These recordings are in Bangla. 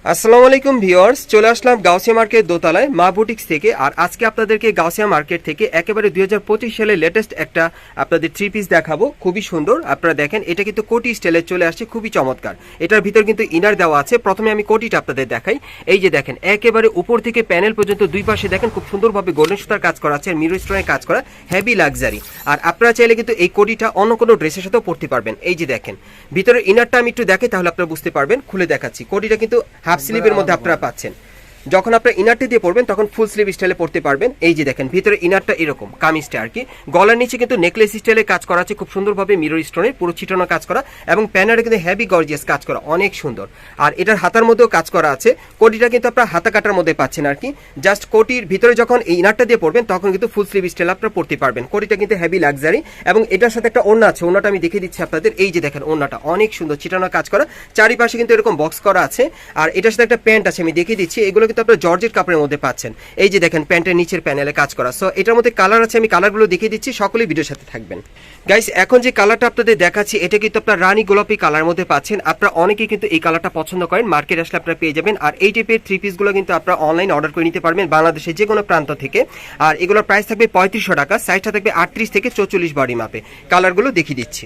আসসালামু আলাইকুম ভিউয়ার্স, চলে আসলাম গাউসিয়া মার্কেট দোতলায় মা বুটিক্স থেকে। আর আজকে আপনাদেরকে গাউসিয়া মার্কেট থেকে একেবারে 2025 সালে লেটেস্ট একটা আপনাদের থ্রি পিস দেখাবো। খুবই সুন্দর, আপনারা দেখেন এটা কিন্তু কোটি স্টাইলে চলে আসছে, খুবই চমৎকার। এটার ভিতর কিন্তু ইনার দেওয়া আছে। প্রথমে আমি কোটিটা আপনাদের দেখাই। এই যে দেখেন একেবারে উপর থেকে প্যানেল পর্যন্ত দুই পাশে দেখেন খুব সুন্দরভাবে গোল্ডেন সুতার কাজ করা আছে, মিরর স্টোনের কাজ করা, হেভি লাক্সারি। আর আপনারা চাইলে কিন্তু এই কোটিটা অন্য কোনো ড্রেসের সাথেও পরতে পারবেন। এই যে দেখেন ভিতরের ইনারটা আমি একটু দেখাই, তাহলে আপনারা বুঝতে পারবেন। খুলে দেখাচ্ছি, কোটিটা কিন্তু হাফ স্লিভের মধ্যে আপনারা পাচ্ছেন। যখন আপনার ইনারটি দিয়ে পরবেন তখন ফুল স্লিভ স্টাইলে পরতে পারবেন। এই যে দেখেন ভিতরে ইনারটা এরকম কামিজটা আর কি, গলার নিচে কিন্তু নেকলেস স্টাইলে কাজ করা আছে খুব সুন্দরভাবে, মিরর স্টোনে পুরো ছিটানো কাজ করা, এবং প্যানেলে কিন্তু হেভি গর্জিয়াস কাজ করা, অনেক সুন্দর। আর এটার হাতার মধ্যেও কাজ করা আছে। কোটিটা কিন্তু আপনার হাতা কাটার মধ্যে পাচ্ছেন আর কি। জাস্ট কোটির ভিতরে যখন এই ইনারটা দিয়ে পরবেন তখন কিন্তু ফুল স্লিভ স্টাইল আপনারা পরতে পারবেন। কোটিটা কিন্তু হেভি লাক্সারি, এবং এটার সাথে একটা ওড়না আছে। ওড়নাটা আমি দেখিয়ে দিচ্ছি আপনাদের। এই যে দেখেন ওড়নাটা অনেক সুন্দর, ছিটানো কাজ করা, চারিপাশে কিন্তু এরকম বক্স করা আছে। আর এটার সাথে একটা প্যান্ট আছে, আমি দেখিয়ে দিচ্ছি। এগুলো কিন্তু আপনার জর্জেট কাপড়ের মধ্যে পাচ্ছেন। এই যে দেখেন প্যান্টের নিচের প্যানেলে কাজ করা। সো এটার মধ্যে কালার আছে, আমি কালারগুলো দেখিয়ে দিচ্ছি, সকলেই ভিডিওর সাথে থাকবেন। গাইস, এখন যে কালারটা আপনাদের দেখাচ্ছি এটা কিন্তু আপনার রানী গোলাপি কালার মধ্যে পাচ্ছেন। আপনারা অনেকেই কিন্তু এই কালারটা পছন্দ করেন, মার্কেট আসলে আপনারা পেয়ে যাবেন। আর এই টাইপের থ্রি পিসগুলো কিন্তু আপনারা অনলাইন অর্ডার করে নিতে পারবেন বাংলাদেশের যে কোনো প্রান্ত থেকে। আর এগুলোর প্রাইস থাকবে 3500 টাকা, সাইজটা থাকবে 38 থেকে 44 বডি মাপে। কালারগুলো দেখিয়ে দিচ্ছি।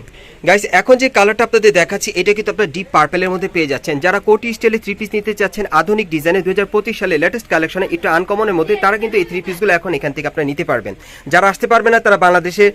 গাইস, এখন যে কালারটা আপনাদের দেখাচ্ছি এটা কিন্তু আপনারা ডিপ পার্পেলের মধ্যে পেয়ে যাচ্ছেন। যারা কোটি স্টাইলে থ্রি পিস নিতে চাচ্ছেন আধুনিক ডিজাইনে 2025 সালে লেটেস্ট কালেকশনে এটা আনকমনের মধ্যে, তারা কিন্তু এই থ্রি পিসগুলো এখন এখান থেকে আপনারা নিতে পারবেন। যারা আসতে পারবেন না তারা বাংলাদেশে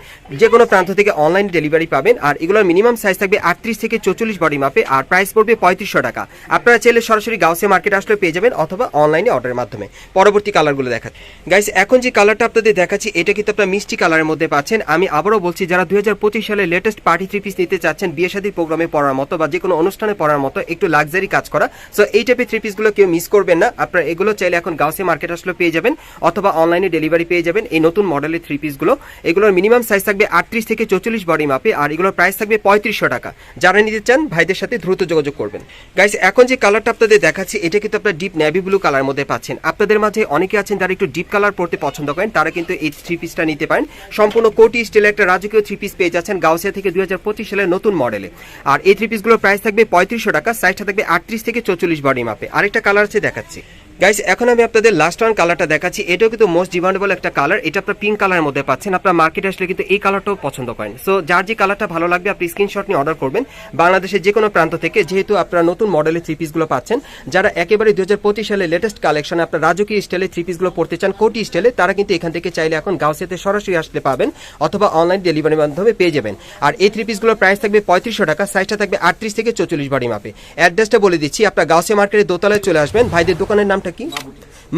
যে কোনো প্রান্ত থেকে অনলাইন ডেলিভারি পাবেন। আর এগুলোর মিনিমাম সাইজ থাকবে 38 থেকে 44 বডি মাপে, আর প্রাইস পড়বে 3500 টাকা। আপনারা চাইলে সরাসরি গাউসিয়া মার্কেট আসলে পেয়ে যাবেন, অথবা অনলাইনে অর্ডারের মাধ্যমে। পরবর্তী কালারগুলো দেখাচ্ছি। গাইস, এখন যে কালারটা আপনাদের দেখাচ্ছি এটা কিন্তু আপনারা মিষ্টি কালারের মধ্যে পাচ্ছেন। আমি আবারও বলছি, যারা 2025 সালে লেটেস্ট পার্টি থ্রি পিস নিতে চাচ্ছেন বিয়ে শাদী প্রোগ্রামে পরার মতো বা যে কোনো অনুষ্ঠানে পরার মতো, একটু লাক্সারি কাজ করা, সো এই টাইপের থ্রি পিসগুলো কেউ মিস করবেন না। আপনারা এগুলো চাইলে এখন গাউসিয়া মার্কেট আসলে পেয়ে যাবেন, অথবা অনলাইনে ডেলিভারি পেয়ে যাবেন। এই নতুন মডেলের থ্রি পিসগুলো, এগুলোর মিনিমাম সাইজ থাকবে 38 থেকে 44 বডি মাপে, আর এগুলোর প্রাইস থাকবে 3500 টাকা। যারা নিতে চান ভাইদের সাথে দ্রুত যোগাযোগ করবেন। গাইস, এখন যে কালারটা আপনাদের দেখাচ্ছি এটা কিন্তু আপনারা ডিপ নেভি ব্লু কালার মধ্যে পাচ্ছেন। আপনাদের মাঝে অনেকে আছেন যারা একটু ডিপ কালার পড়তে পছন্দ করেন, তারা কিন্তু এই থ্রি পিসটা নিতে পারেন। সম্পূর্ণ কোটি স্টাইলে একটা রাজকীয় থ্রি পিস পেয়ে যাচ্ছেন গাউসিয়া থেকে 2025 সালের নতুন মডেলে। আর এই থ্রি পিসগুলোর প্রাইস থাকবে 3500 টাকা, সাইজটা থাকবে 38 থেকে 44 বডি মাপে। আরেকটা কালার আছে দেখাচ্ছি। গাইস, এখন আমি আপনাদের লাস্ট ওয়ান কালারটা দেখাচ্ছি। এটাও কিন্তু মোস্ট ডিমান্ডেবল একটা কালার। এটা আপনার পিঙ্ক কালারের মধ্যে পাচ্ছেন। আপনার মার্কেটে আসলে কিন্তু এই কালারটাও পছন্দ করেন। সো যার যে কালারটা ভালো লাগবে আপনি স্ক্রিনশট নিয়ে অর্ডার করবেন বাংলাদেশের যে কোনো প্রান্ত থেকে, যেহেতু আপনারা নতুন মডেলের থ্রি পিসগুলো পাচ্ছেন। যারা একেবারে 2025 সালে লেটেস্ট কালেকশনে আপনার রাজকীয় স্টাইলে থ্রি পিসগুলো পড়তে চান কোটি স্টাইলে, তারা কিন্তু এখান থেকে চাইলে এখন গাউসিয়াতে সরাসরি আসলে পাবেন, অথবা অনলাইন ডেলিভারির মাধ্যমে পেয়ে যাবেন। আর এই থ্রি পিসগুলোর প্রাইস থাকবে 3500 টাকা, সাইজটা থাকবে 38 থেকে 44 বডি মাপে। অ্যাড্রেসটা বলে দিচ্ছি, আপনার গাউসিয়া মার্কেটের দোতলায় চলে আসবেন। ভাইদের দোকানের নামটা কি?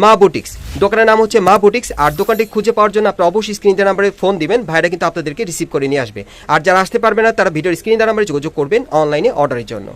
মা বুটিক্স। দোকানের নাম হচ্ছে মা বুটিক্স। আর দোকানটি খুঁজে পাওয়ার জন্য আপনারা অবশ্যই স্ক্রিন দেওয়া নাম্বারে ফোন দিবেন, ভাইরা কিন্তু আপনাদেরকে রিসিভ করে নিয়ে আসবে। আর যারা আসতে পারবে না তারা ভিডিওর স্ক্রিন দেওয়া নাম্বারে যোগাযোগ করবেন অনলাইনে অর্ডারের জন্য।